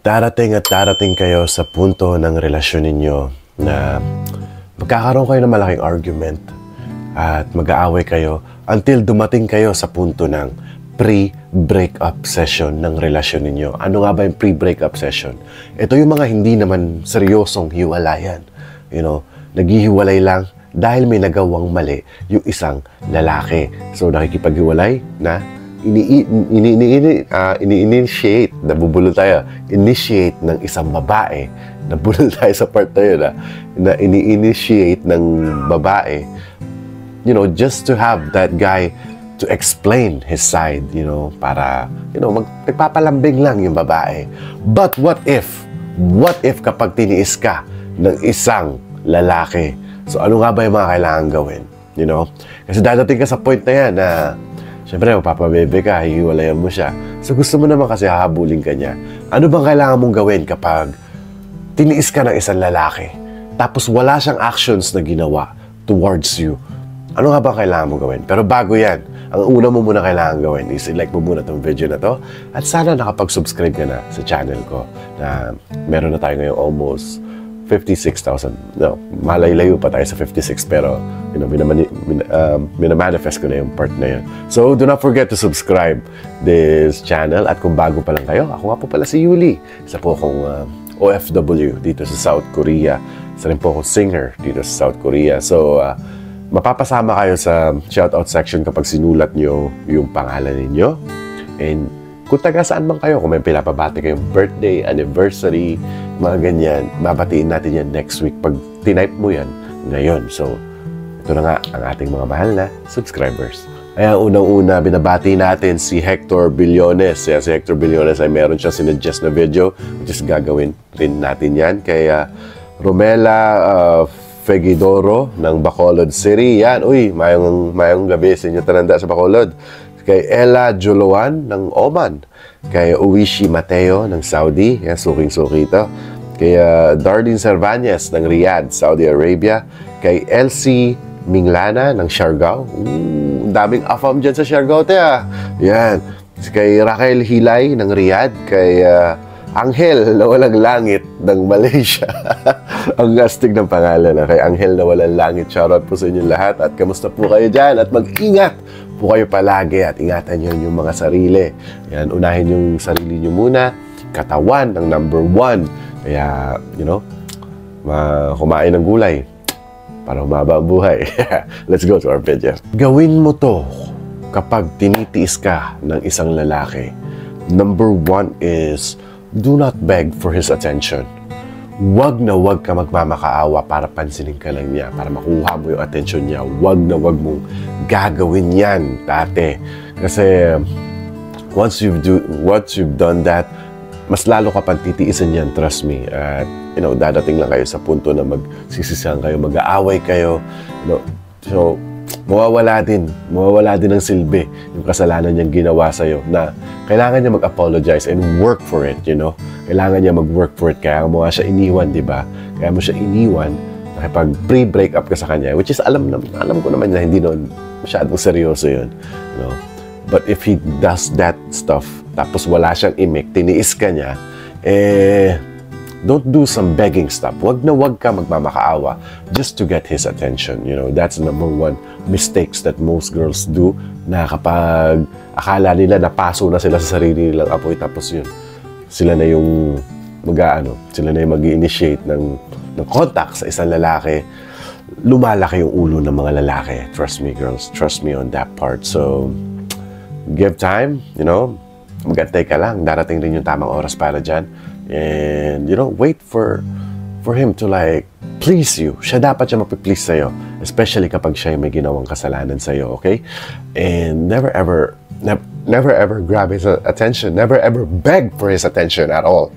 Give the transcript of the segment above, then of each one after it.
Darating at darating kayo sa punto ng relasyon ninyo na magkakaroon kayo ng malaking argument at mag-aaway kayo until dumating kayo sa punto ng pre-breakup session ng relasyon ninyo. Ano nga ba yung pre-breakup session? Ito yung mga hindi naman seryosong hiwalayan. Naghihiwalay lang dahil may nagawang mali yung isang lalaki. So, nakikipaghiwalay na ini-initiate, nabubulol tayo, initiate ng isang babae, nabulol tayo sa part na yun, na ini-initiate ng babae, just to have that guy to explain his side, para, magpapalambing lang yung babae. But what if kapag tiniis ka ng isang lalaki? So, ano nga ba yung mga kailangan gawin? Kasi dadating ka sa point na yan na siyempre, magpapabebe ka, hihiwalayan mo siya. So, gusto mo naman kasi hahabulin ka niya. Ano bang kailangan mong gawin kapag tiniis ka ng isang lalaki, tapos wala siyang actions na ginawa towards you? Ano nga bang kailangan mong gawin? Pero bago yan, ang una mo muna kailangan gawin is i-like mo muna itong video na to at sana nakapag-subscribe ka na sa channel ko na meron na tayo ngayong almost 56,000. No, malay-layo pa tayo sa 56 pero minamanifest ko na yung part na yun. So, do not forget to subscribe this channel at kung bago pa lang kayo, ako nga po pala si Yuli. Isa po akong OFW dito sa South Korea. Isa rin po akong singer dito sa South Korea. So, mapapasama kayo sa shoutout section kapag sinulat nyo yung pangalan ninyo. And kung taga saan man kayo, kung may pinapabati kayong birthday, anniversary, mga ganyan, babatiin natin yan next week pag tinype mo yan ngayon. So, ito na nga ang ating mga mahal na subscribers. Kaya unang-una, binabati natin si Hector Billones. Si Hector Billones ay meron siya sinuggest na video, which is gagawin rin natin yan. Kaya Romela Fegidoro ng Bacolod City. Yan, mayong gabi sa inyo tananda sa Bacolod. Kay Ella Joloan ng Oman. Kay Uwishi Mateo ng Saudi. Yan, suking-suki ito. Kay Darlene Cervantes ng Riyadh, Saudi Arabia. Kay Elsie Minglana ng Siargao. Daming afam dyan sa Siargao, Yan. Kay Raquel Hilay ng Riyadh. Kay Angel na walang langit ng Malaysia. Ang astig ng pangalan. Kay Angel na walang langit. Shoutout po sa inyo lahat. At kamusta po kayo dyan? At mag-ingat po kayo palagi at ingatan nyo yung mga sarili. Yan, unahin yung sarili nyo muna. Katawan ang number 1. Kaya, kumain ng gulay para humaba ang buhay. Let's go to our video. Gawin mo to kapag tinitiis ka ng isang lalaki. Number 1 is do not beg for his attention. Wag na wag ka magmamakaawa para pansinin ka lang niya, para makuha mo yung attention niya. Wag na wag mong gagawin yan, tate. Kasi once you've done that, mas lalo ka pang titiisin yan, trust me. At, dadating lang kayo sa punto na magsisisihan kayo, mag-aaway kayo. So, mawawala din ng silbi yung kasalanan niyang ginawa sa'yo na kailangan niya mag-apologize and work for it, Kailangan niya mag-work for it. Kaya mo nga siya iniwan, di ba? Kaya mo siya iniwan nakipag pre-break up ka sa kanya, which is alam ko naman na hindi noon masyadong seryoso yun. But if he does that stuff, tapos wala siyang imik, tiniis ka niya, don't do some begging stuff. Wag na wag ka magmamakaawa just to get his attention. That's the number 1 mistakes that most girls do, na kapag akala nila napaso na sila sa sarili nilang apoy, tapos yun, sila na yung mag-i-initiate ng contact sa isang lalaki. Lumalaki yung ulo ng mga lalaki. Trust me, girls. Trust me on that part. So, give time, mag-antay ka lang. Darating rin yung tamang oras para dyan. And, wait for him to please you. Siya dapat siya mag-please sa'yo. Especially kapag siya may ginawang kasalanan sa'yo, okay? And never ever grab his attention. Never ever beg for his attention at all.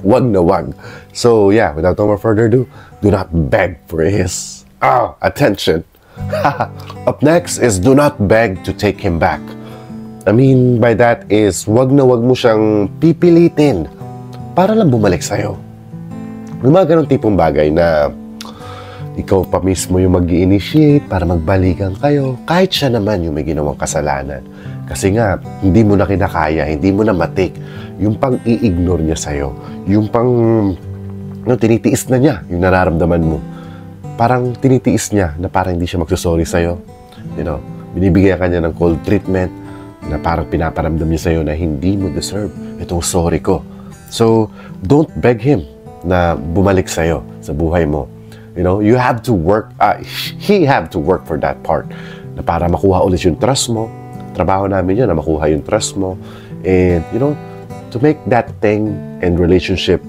Wag na wag. So, yeah, without no more further ado, do not beg for his attention. Up next is do not beg to take him back. I mean by that is wag na wag mo siyang pipilitin para lang bumalik sa'yo. Yung mga ganong tipong bagay na ikaw pa mismo yung mag-i-initiate para magbalikan kayo, kahit siya naman yung may ginawang kasalanan. Kasi nga, hindi mo na kinakaya, hindi mo na matake yung pang-i-ignore niya sa'yo, yung tinitiis na niya yung nararamdaman mo. Parang tinitiis niya na parang hindi siya magsusorry sa'yo. Binibigyan ka niya ng cold treatment na parang pinaparamdam niya sa'yo na hindi mo deserve itong sorry ko. So, don't beg him na bumalik sa'yo sa buhay mo. You have to work, he have to work for that part na para makuha ulit yung trust mo. Trabaho namin yun na makuha yung trust mo. And, to make that thing and relationship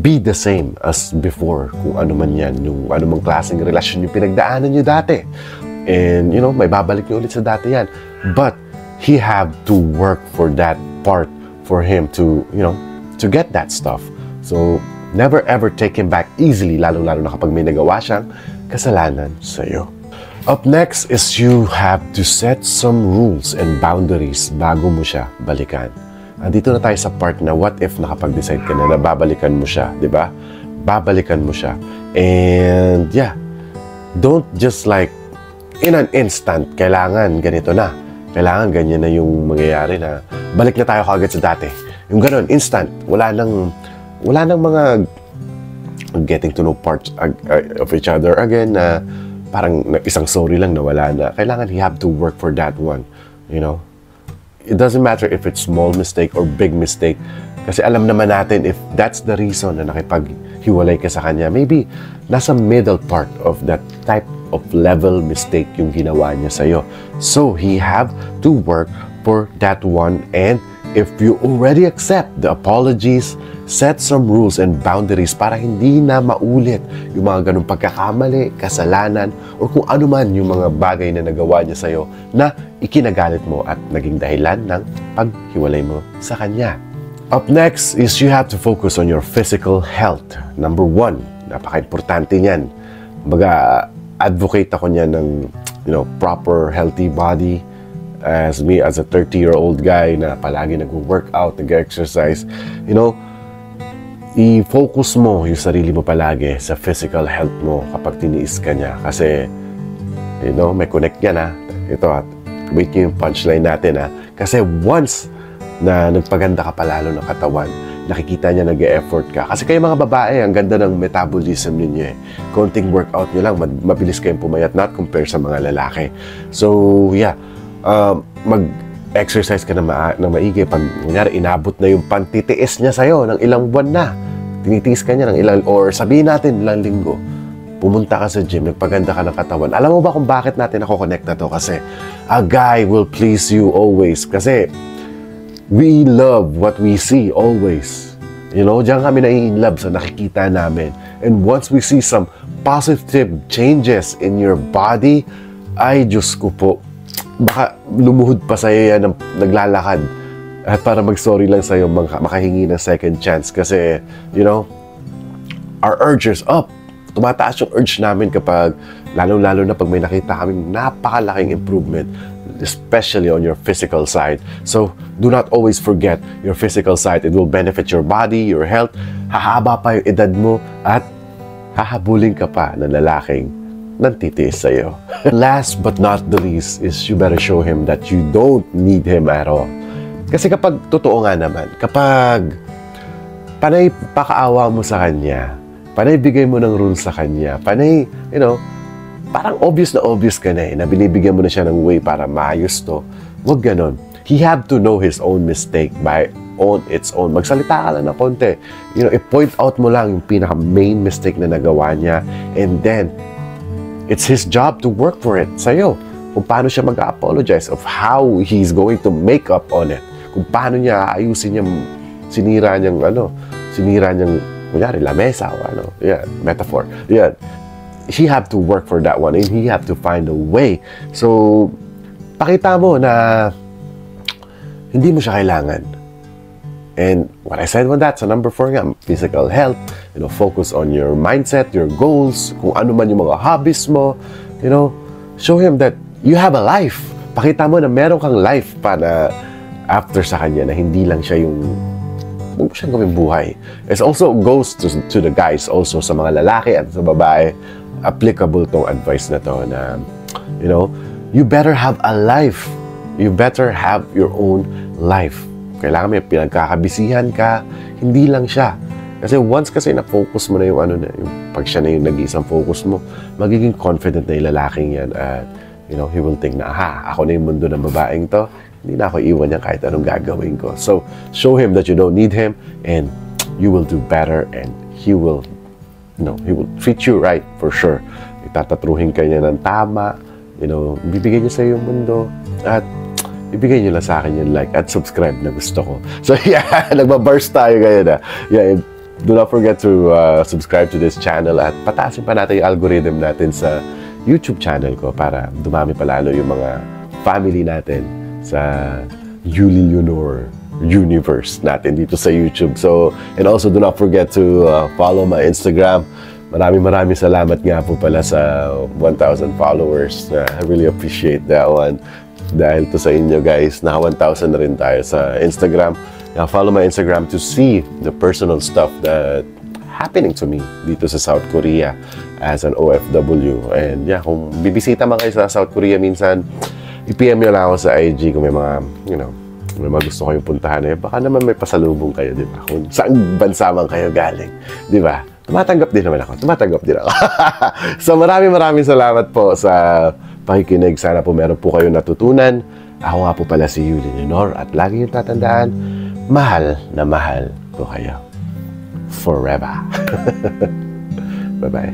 be the same as before. Kung ano man yan, yung ano mang klaseng relasyon yung pinagdaanan nyo dati. And, may babalik nyo ulit sa dati yan. But, he have to work for that part for him to, to get that stuff. So, never ever take him back easily, lalo-lalo na kapag may nagawa siyang kasalanan sa'yo. Up next is you have to set some rules and boundaries bago mo siya balikan. Andito na tayo sa part na what if nakapag-decide ka na babalikan mo siya, di ba? Babalikan mo siya. And yeah, don't just like in an instant, kailangan ganito na. Kailangan ganyan na yung mangyayari na balik na tayo kagad sa dati. Yung ganun, instant. Wala nang mga getting to know parts of each other again na parang isang sorry lang na wala na. Kailangan you have to work for that one. It doesn't matter if it's small mistake or big mistake. Kasi alam naman natin if that's the reason na nakipaghiwalay ka sa kanya, maybe nasa middle part of that type of level mistake yung ginawa niya sa'yo. So, he have to work for that one. And if you already accept the apologies, set some rules and boundaries para hindi na maulit yung mga ganung pagkakamali, kasalanan, or kung ano man yung mga bagay na nagawa niya sa'yo na ikinagalit mo at naging dahilan ng paghiwalay mo sa kanya. Up next is you have to focus on your physical health. Number 1, napaka-importante niyan. Advocate ako niyan ng proper healthy body. As me, as a 30-year-old guy na palagi nag-workout, nag-exercise, i-focus mo yung sarili mo palagi sa physical health mo kapag tiniis ka niya. Kasi, may connect yan Ito, wait yung punchline natin Kasi once na nagpaganda ka palalo ng katawan, nakikita niya nag-e-effort ka. Kasi kayo mga babae, ang ganda ng metabolism ninyo Konting workout nyo lang, mabilis kayong pumayat, not compare sa mga lalaki. So, yeah. Mag-exercise ka na maigi. Pag kunyari, inabot na yung pantitiis niya sa'yo ng ilang buwan na. Tinitiis ka niya ng ilang, or sabihin natin ilang linggo. Pumunta ka sa gym, nagpaganda ka ng katawan. Alam mo ba kung bakit natin ako-connect na to? Kasi a guy will please you always. Kasi we love what we see always. Diyan kami na-in-love sa nakikita namin. And once we see some positive changes in your body, ay Diyos ko po, baka lumuhod pa sa'yo yan ng naglalakad at para mag-sorry lang sa'yo, makahingi ng second chance. Kasi, our urge is up. Tumataas yung urge namin kapag, lalo-lalo na pag may nakita kaming napakalaking improvement, especially on your physical side. So, do not always forget your physical side. It will benefit your body, your health. Hahaba pa yung edad mo at hahabulin ka pa ng lalaking nantitiis sa'yo. Last but not the least is you better show him that you don't need him at all. Kasi kapag totoo nga naman, kapag panay pakaawa mo sa kanya, panay bigay mo ng rules sa kanya, panay, parang obvious ka na binibigyan mo na siya ng way para maayos to. Huwag ganon. He have to know his own mistake on its own. Magsalita ka lang na konti. I-point out mo lang yung pinaka-main mistake na nagawa niya, and then, it's his job to work for it sa'yo. Kung paano siya mag-apologize of how he's going to make up on it. Kung paano niya ayusin yung sinira niyang, kunyari, lamesa o metaphor. Yeah. He have to work for that one and he have to find a way. So, pakita mo na hindi mo siya kailangan. And what I said on that, so number 4 nga, physical health, focus on your mindset, your goals, kung ano man yung mga hobbies mo, show him that you have a life. Pakita mo na meron kang life pa na after sa kanya, na hindi lang siya yung huwag mo siyang gawing buhay. It also goes to the guys, also sa mga lalaki at sa babae, applicable tong advice na to na, you better have a life You better have your own life. Kailangan may pinagkakabisihan ka, hindi lang siya. Kasi once kasi na-focus mo na yung ano na, yung pag siya na yung nag-iisang focus mo, magiging confident na yung lalaking yan at he will think na, ako na yung mundo ng babaeng to, hindi na ako iwan niya kahit anong gagawin ko. So, show him that you don't need him and you will do better and he will treat you right for sure. Itatatruhin ka niya ng tama, bibigay niya sa yung mundo at ibigay niyo lang sa akin yung like at subscribe na gusto ko. So yeah, nagbaburst tayo ngayon. Yeah, do not forget to subscribe to this channel at pataasin pa natin yung algorithm natin sa YouTube channel ko para dumami pa lalo yung mga family natin sa Yuli Leonor universe natin dito sa YouTube. So, and also do not forget to follow my Instagram. Maraming salamat nga po pala sa 1,000 followers. I really appreciate that one. Dahil to sa inyo guys, na 1,000 na rin tayo sa Instagram. Now, follow my Instagram to see the personal stuff that happening to me dito sa South Korea as an OFW. And yeah, kung bibisita man kayo sa South Korea minsan, i-PM nyo lang ako sa IG kung may mga, may mga gusto kayong puntahan. Baka naman may pasalubong kayo, di ba? Kung saan bansa man kayo galing, di ba? Tumatanggap din naman ako. So maraming salamat po sa pakikinig. Sana po meron po kayo natutunan. Ako nga po pala si Yuli Leonor at lagi niyong tatandaan, mahal na mahal ko kayo. Forever. Bye-bye.